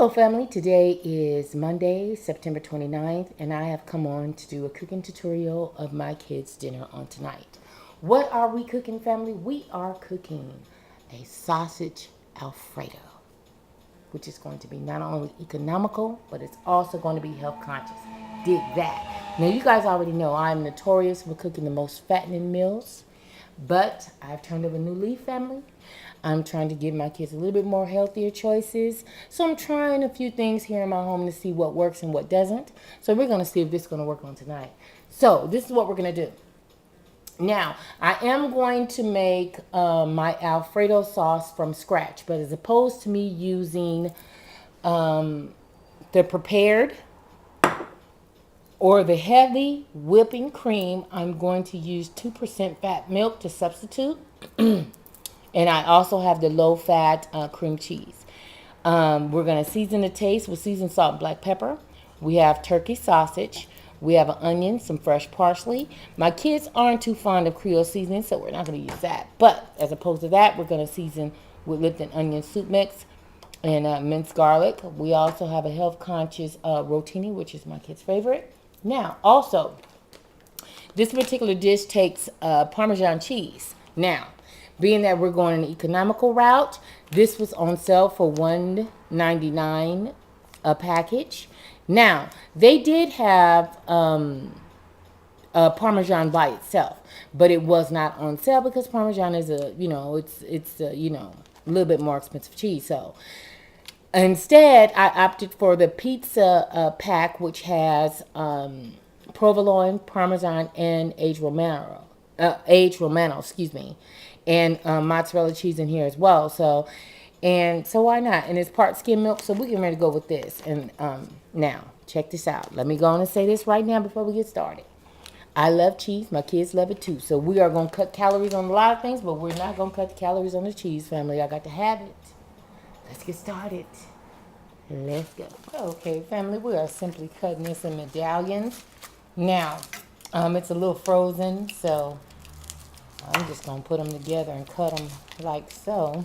Hello family, today is Monday, September 29th, and I have come on to do a cooking tutorial of my kids' dinner on tonight. What are we cooking, family? We are cooking a sausage Alfredo, which is going to be not only economical, but it's also going to be health conscious. Dig that. Now you guys already know I'm notorious for cooking the most fattening meals, but I've turned over a new leaf, family. I'm trying to give my kids a little bit more healthier choices. So I'm trying a few things here in my home to see what works and what doesn't. So we're going to see if this is going to work on tonight. So this is what we're going to do. Now, I am going to make my Alfredo sauce from scratch, but as opposed to me using the prepared or the heavy whipping cream, I'm going to use 2% fat milk to substitute. And I also have the low-fat cream cheese. We're going to season the taste with seasoned salt and black pepper. We have turkey sausage. We have an onion, some fresh parsley. My kids aren't too fond of Creole seasoning, so we're not going to use that. But as opposed to that, we're going to season with Lipton onion soup mix and minced garlic. We also have a health-conscious rotini, which is my kids' favorite. Now, also, this particular dish takes Parmesan cheese. Now, being that we're going an economical route, this was on sale for $1.99 a package. Now, they did have Parmesan by itself, but it was not on sale because Parmesan is a little bit more expensive cheese. So instead, I opted for the pizza pack, which has provolone, Parmesan, and aged Romano, excuse me, and mozzarella cheese in here as well. So why not? And it's part skim milk, so we're getting ready to go with this. And now, check this out. Let me go on and say this right now before we get started. I love cheese. My kids love it too. So we are going to cut calories on a lot of things, but we're not going to cut the calories on the cheese, family. I got to have it. Let's get started. Let's go. Okay, family, we are simply cutting this in medallions. Now, it's a little frozen, so I'm just going to put them together and cut them like so.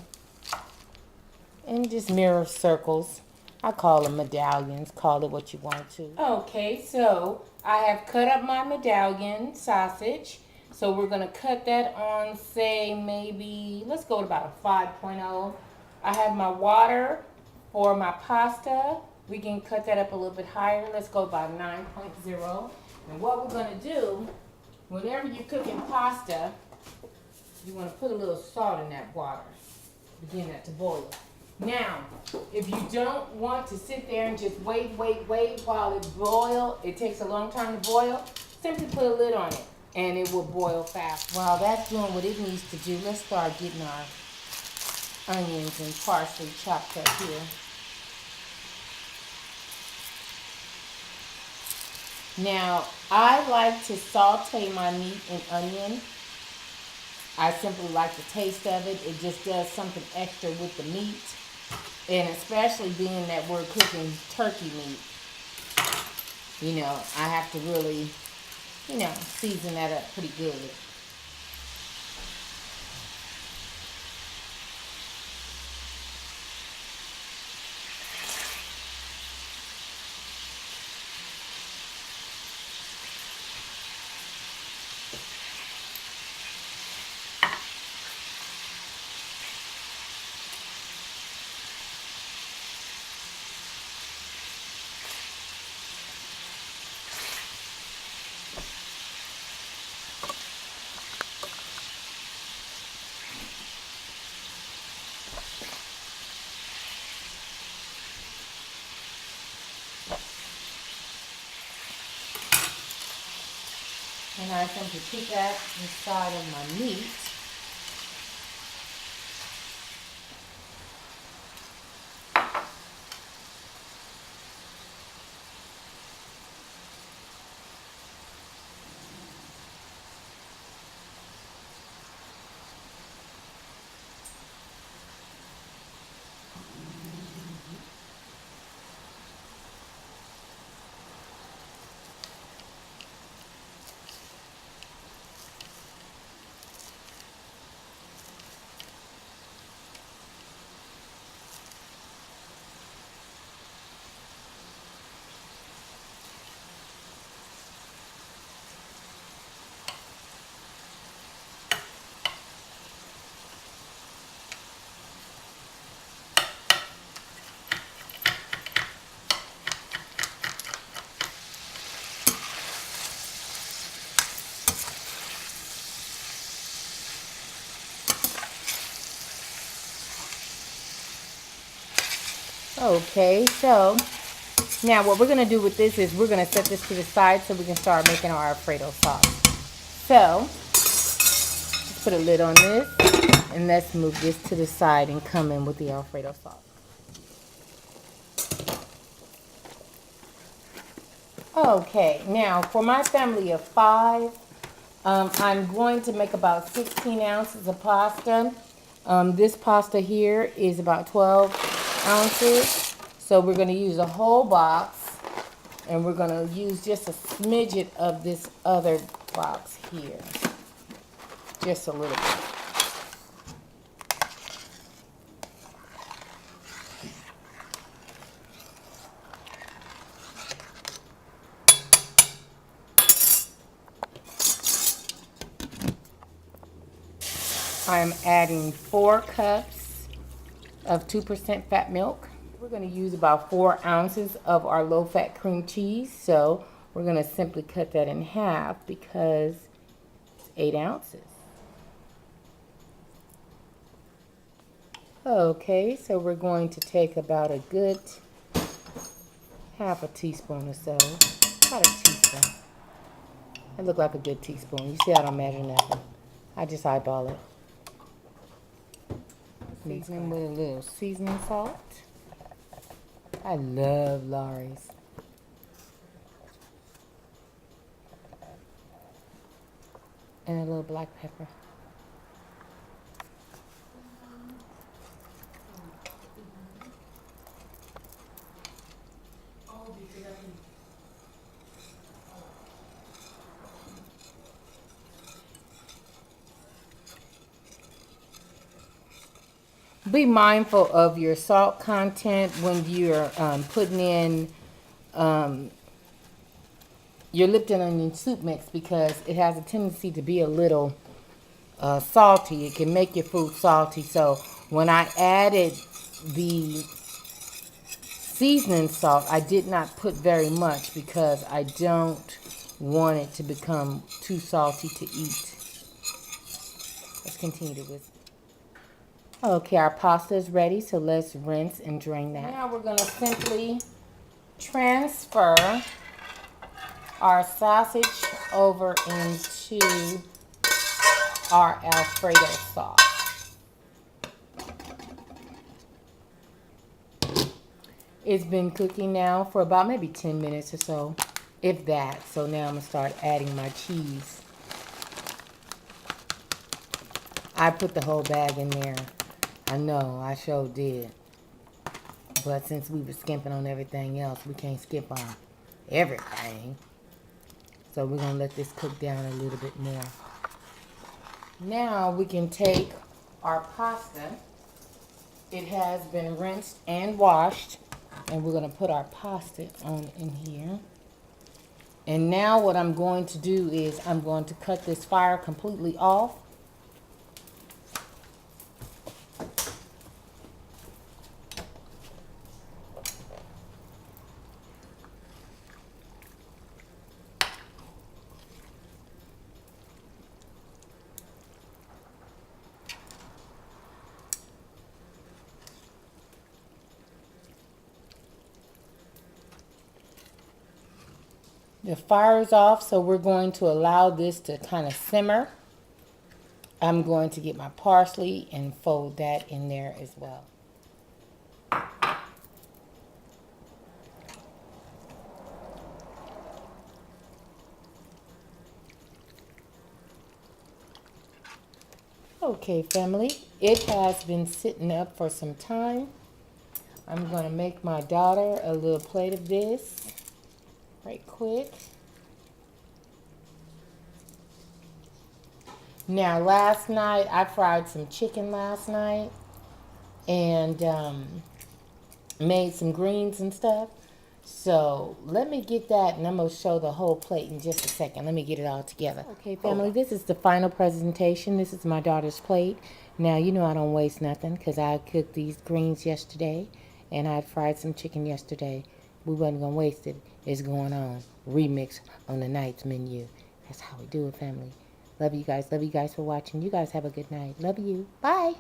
And just mirror circles. I call them medallions. Call it what you want to. Okay, so I have cut up my medallion sausage. So we're going to cut that on, say, maybe, let's go to about a 5.0. I have my water for my pasta. We can cut that up a little bit higher. Let's go about 9.0. And what we're going to do, whenever you're cooking pasta, you want to put a little salt in that water. Begin that to boil. Now, if you don't want to sit there and just wait while it boils, it takes a long time to boil, simply put a lid on it and it will boil fast. While that's doing what it needs to do, let's start getting our onions and parsley chopped up here. Now, I like to saute my meat in onion. I simply like the taste of it. It just does something extra with the meat. And especially being that we're cooking turkey meat, I have to really, season that up pretty good. And I simply put that inside of my meat. Okay, so now what we're going to do with this is we're going to set this to the side so we can start making our Alfredo sauce. So, let's put a lid on this and let's move this to the side and come in with the Alfredo sauce. Okay, now for my family of 5, I'm going to make about 16 ounces of pasta. This pasta here is about 12 ounces. So we're going to use a whole box, and we're going to use just a smidget of this other box here. Just a little bit. I'm adding 4 cups of 2% fat milk. We're going to use about 4 ounces of our low-fat cream cheese. So we're going to simply cut that in half because it's 8 ounces. Okay, so we're going to take about a good half a teaspoon or so. About a teaspoon. It looked like a good teaspoon. You see, I don't measure nothing. I just eyeball it. Season with a little seasoning salt. I love Lawry's. And a little black pepper. Be mindful of your salt content when you're putting in your Lipton onion soup mix, because it has a tendency to be a little salty. It can make your food salty. So when I added the seasoning salt, I did not put very much because I don't want it to become too salty to eat. Let's continue to whisk. Okay, our pasta is ready, so let's rinse and drain that. Now we're going to simply transfer our sausage over into our Alfredo sauce. It's been cooking now for about maybe 10 minutes or so, if that. So now I'm going to start adding my cheese. I put the whole bag in there. I know, I sure did. But since we were skimping on everything else, we can't skip on everything. So we're going to let this cook down a little bit more. Now we can take our pasta. It has been rinsed and washed. And we're going to put our pasta on in here. And now what I'm going to do is I'm going to cut this fire completely off. The fire is off, so we're going to allow this to kind of simmer. I'm going to get my parsley and fold that in there as well. Okay, family, it has been sitting up for some time. I'm going to make my daughter a little plate of this right quick. Now, last night, I fried some chicken last night and made some greens and stuff. So, let me get that, and I'm going to show the whole plate in just a second. Let me get it all together. Okay, family, this is the final presentation. This is my daughter's plate. Now, you know I don't waste nothing because I cooked these greens yesterday, and I fried some chicken yesterday. We wasn't going to waste it. It's going on. Remix on the night's menu. That's how we do it, family. Love you guys. Love you guys for watching. You guys have a good night. Love you. Bye.